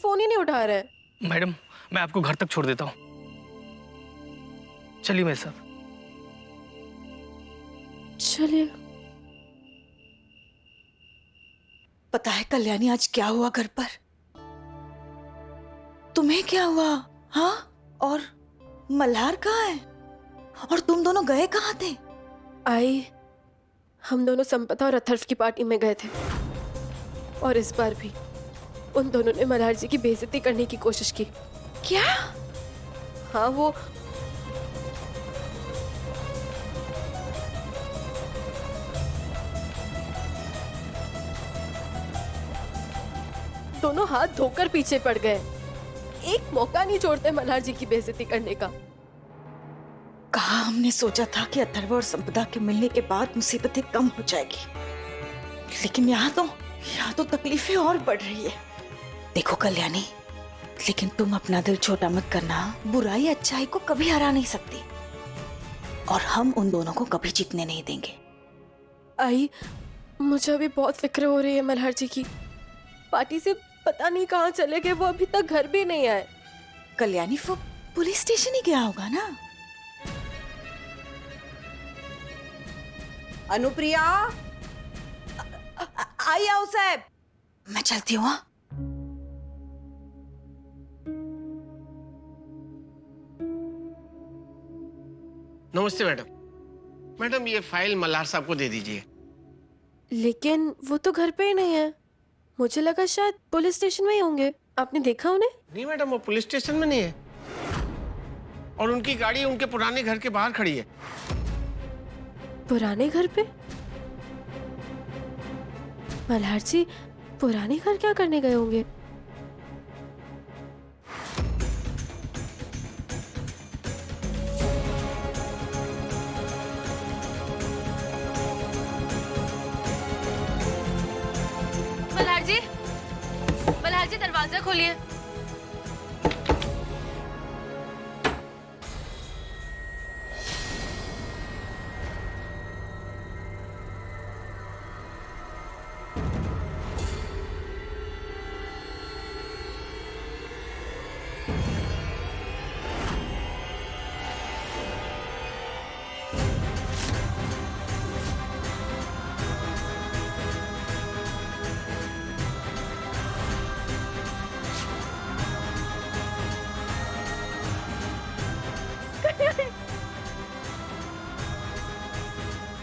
Phone ही नहीं उठा रहे हैं। मैडम, मैं आपको घर तक छोड़ देता हूँ, चलिए मेरे साथ। चलिए। पता है कल्याणी आज क्या हुआ घर पर? तुम्हें क्या हुआ? हाँ? और मल्हार कहाँ है? और तुम दोनों गए कहाँ थे? आई, हम दोनों संपदा और अथर्व की पार्टी में गए थे और इस बार भी उन दोनों ने मल्हार जी की बेइज्जती करने की कोशिश की। क्या? हाँ, वो दोनों हाथ धोकर पीछे पड़ गए। एक मौका नहीं छोड़ते मल्हार जी की बेइज्जती करने का। कहा हमने सोचा था कि अथर्व और संपदा के मिलने के बाद मुसीबतें कम हो जाएगी, लेकिन यहाँ तो तकलीफें और बढ़ रही है। देखो कल्याणी, लेकिन तुम अपना दिल छोटा मत करना। बुराई अच्छाई को कभी हरा नहीं सकती और हम उन दोनों को कभी जीतने नहीं देंगे। आई, मुझे अभी बहुत फिक्र हो रही है मल्हार जी की। पार्टी से पता नहीं कहाँ चले गए, वो अभी तक घर भी नहीं आए। कल्याणी, वो पुलिस स्टेशन ही गया होगा ना? अनुप्रिया, आई आओ साहब। मैं चलती हूँ। नमस्ते मैडम। मैडम, ये फाइल मल्हार साहब को दे दीजिए। लेकिन वो तो घर पे ही नहीं है। मुझे लगा शायद पुलिस स्टेशन में ही होंगे। आपने देखा उन्हें? नहीं मैडम, वो पुलिस स्टेशन में नहीं है और उनकी गाड़ी उनके पुराने घर के बाहर खड़ी है। पुराने घर पे? मल्हार जी पुराने घर क्या करने गए होंगे? मल्हार जी दरवाजा खोलिए।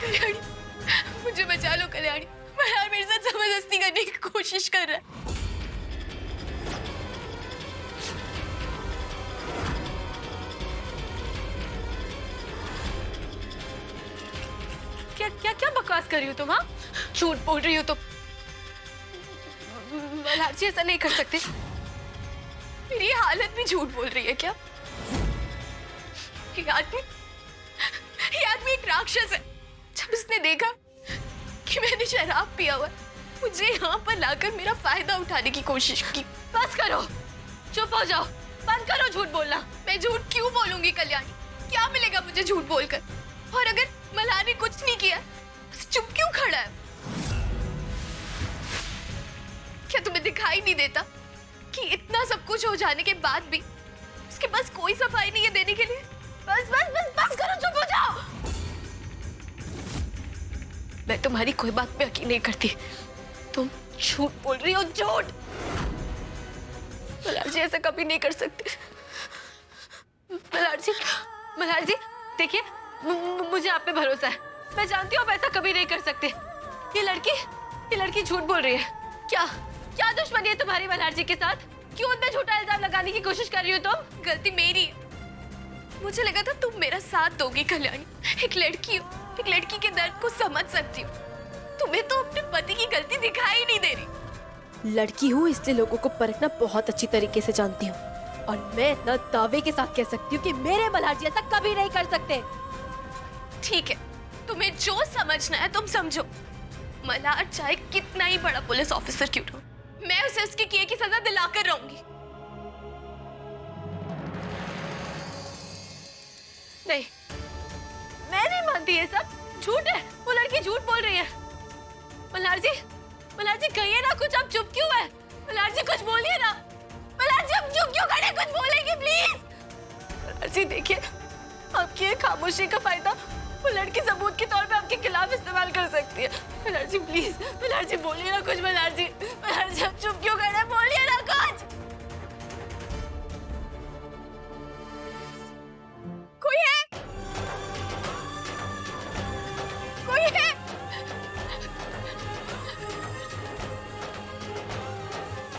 कल्याणी, मुझे बचा लो कल्याणी। मल्हार मेरे साथ जबरदस्ती करने की कोशिश कर रहा है। क्या क्या क्या बकवास कर रही हो तुम? हाँ, झूठ बोल रही हो तुम। मल्हार जी ऐसा नहीं कर सकते। मेरी हालत भी झूठ बोल रही है क्या? ये आदमी एक राक्षस है। जब उसने देखा कि मैंने शराब पिया हुआ, मुझे यहाँ पर लाकर मेरा फायदा उठाने की कोशिश की। बस करो, चुप हो जाओ, बंद करो झूठ बोलना। मैं झूठ क्यों बोलूंगी कल्याणी? क्या मिलेगा मुझे झूठ बोलकर? और अगर मल्हार ने कुछ नहीं किया, चुप क्यों खड़ा है? क्या तुम्हें दिखाई नहीं देता कि इतना सब कुछ हो जाने के बाद भी उसके पास कोई सफाई नहीं है देने के लिए? बस बस बस बस करो, चुप हो जाओ। मैं तुम्हारी कोई बात पे यकीन नहीं करती। तुम झूठ बोल रही हो, झूठ। मल्हार जी ऐसा कभी नहीं कर सकते। मल्हार जी देखिए, मुझे आप पे भरोसा है। मैं जानती हूँ आप ऐसा कभी नहीं कर सकते। ये लड़की झूठ बोल रही है। क्या क्या दुश्मनी है तुम्हारी मल्हार जी के साथ? क्यों उन पे झूठा इल्जाम लगाने की कोशिश कर रही हो तुम? गलती मेरी है। मुझे लगा था तुम मेरा साथ दोगी कल्याणी। एक लड़की हो, एक लड़की के दर्द को समझ सकती हो। तुम्हें तो अपने पति की गलती दिखाई नहीं दे रही। लड़की हूँ इसलिए लोगों को परखना बहुत अच्छी तरीके से जानती हूँ और मैं इतना दावे के साथ कह सकती हूँ कि मेरे मल्हार जी ऐसा कभी नहीं कर सकते। ठीक है, तुम्हें जो समझना है तुम समझो। मल्हार चाहे कितना ही बड़ा पुलिस ऑफिसर क्यों हो, मैं उसे उसके किए की सजा दिलाकर रहूंगी। नहीं, मैं नहीं मानती ये सब। झूठ है, वो लड़की झूठ बोल रही है। मल्हार जी कहिए ना कुछ। आप चुप क्यों है? मल्हार जी कुछ बोलिए ना। कुछ बोलेंगे प्लीज? मल्हार जी देखिए, आपकी ये खामोशी का फायदा वो लड़की सबूत के तौर पे आपके खिलाफ इस्तेमाल कर सकती है। मल्हार जी प्लीज, मल्हार जी बोलिए ना कुछ। मल्हार जी आप चुप क्यों कर रहे हैं? बोलिए ना कुछ। कोई है? कोई है?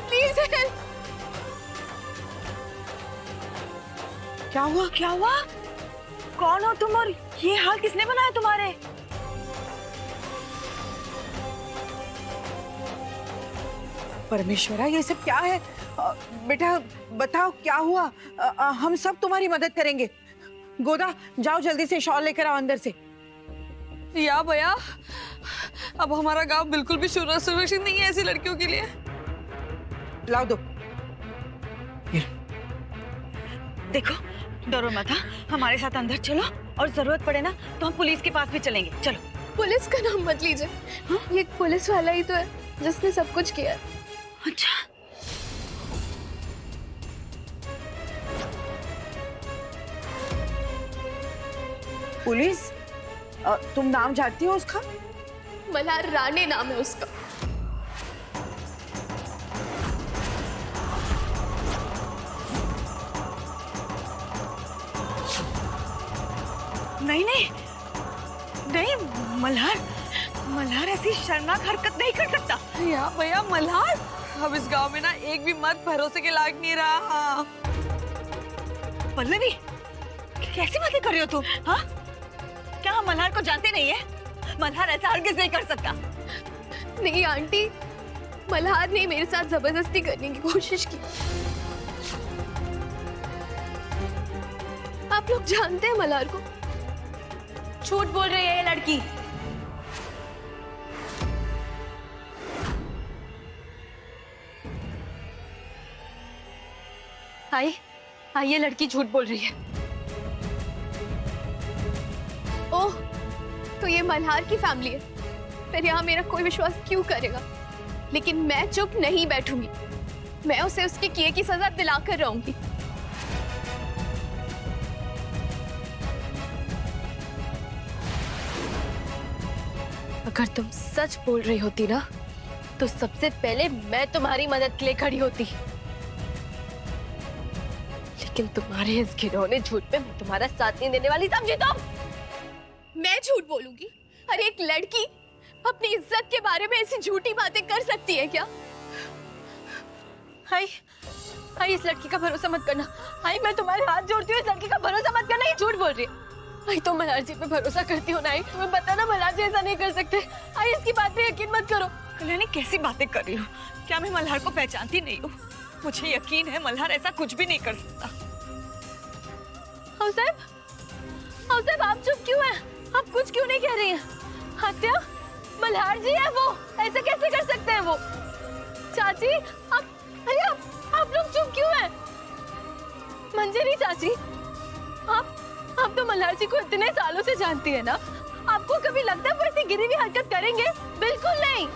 Please help. क्या हुआ? क्या हुआ? कौन हो तुम और ये हाल किसने बनाया तुम्हारे? परमेश्वरा, ये सब क्या है? बेटा बताओ क्या हुआ? हम सब तुम्हारी मदद करेंगे। गोदा, जाओ जल्दी से शॉल लेकर आओ अंदर से। या भैया, अब हमारा गांव बिल्कुल भी सुरक्षित नहीं है ऐसी लड़कियों के लिए। लाओ दो। देखो, डरो मत। हाँ, हमारे साथ अंदर चलो और जरूरत पड़े ना तो हम पुलिस के पास भी चलेंगे। चलो। पुलिस का नाम मत लीजिए। ये पुलिस वाला ही तो है जिसने सब कुछ किया। अच्छा, पुलिस? तुम नाम जानती हो उसका? मल्हार राणे नाम है उसका। नहीं नहीं नहीं, मल्हार ऐसी शर्मनाक हरकत नहीं कर सकता। या भैया, मल्हार अब इस गांव में ना एक भी मर्द भरोसे के लायक नहीं रहा। पल्लवी, कैसी बातें कर रही हो तुम? हाँ, क्या हम मल्हार को जानते नहीं है? मल्हार ऐसा हरगिज नहीं कर सकता। नहीं आंटी, मल्हार ने मेरे साथ जबरदस्ती करने की कोशिश की। आप लोग जानते हैं मल्हार को? झूठ बोल रही है ये लड़की। ये लड़की झूठ बोल रही है। ओह, तो ये मल्हार की फैमिली है। फिर यहाँ मेरा कोई विश्वास क्यों करेगा? लेकिन मैं चुप नहीं बैठूंगी। मैं उसे उसके किए की सजा दिलाकर रहूंगी। अगर तुम सच बोल रही होती ना, तो सबसे पहले मैं तुम्हारी मदद के लिए खड़ी होती। लेकिन तुम्हारे इस घिनौने झूठ पे मैं तुम्हारा साथ नहीं देने वाली, समझी तुम? मैं झूठ बोलूंगी? अरे एक लड़की अपनी इज्जत के बारे में ऐसी झूठी बातें कर सकती है क्या? हाय, इस लड़की का भरोसा मत करना। मैं तुम्हारे हाथ जोड़ती हूँ, इस लड़की का भरोसा मत करना। ये झूठ बोल रही है। तुम मल्हार जी पे भरोसा करती हो ना? तुम्हें पता ना मल्हार जी ऐसा नहीं कर सकते। इसकी बात पे यकीन मत करो। कल्याणी, कैसी बातें कर रही हो? क्या मैं मल्हार को पहचानती नहीं हूँ? मुझे यकीन है मल्हार ऐसा कुछ भी नहीं कर सकता। हाँ साहब, आप चुप क्यों हैं? आप कुछ क्यों नहीं कह रही हैं? हत्या, मल्हार जी है वो, ऐसे कैसे कर सकते हैं वो? चाची, आप लोग चुप क्यों हैं? मंजरी चाची, आप तो मल्हार जी को इतने सालों से जानती है ना? आपको कभी लगता है वो ऐसी गिरी हुई हरकत करेंगे? बिल्कुल नहीं।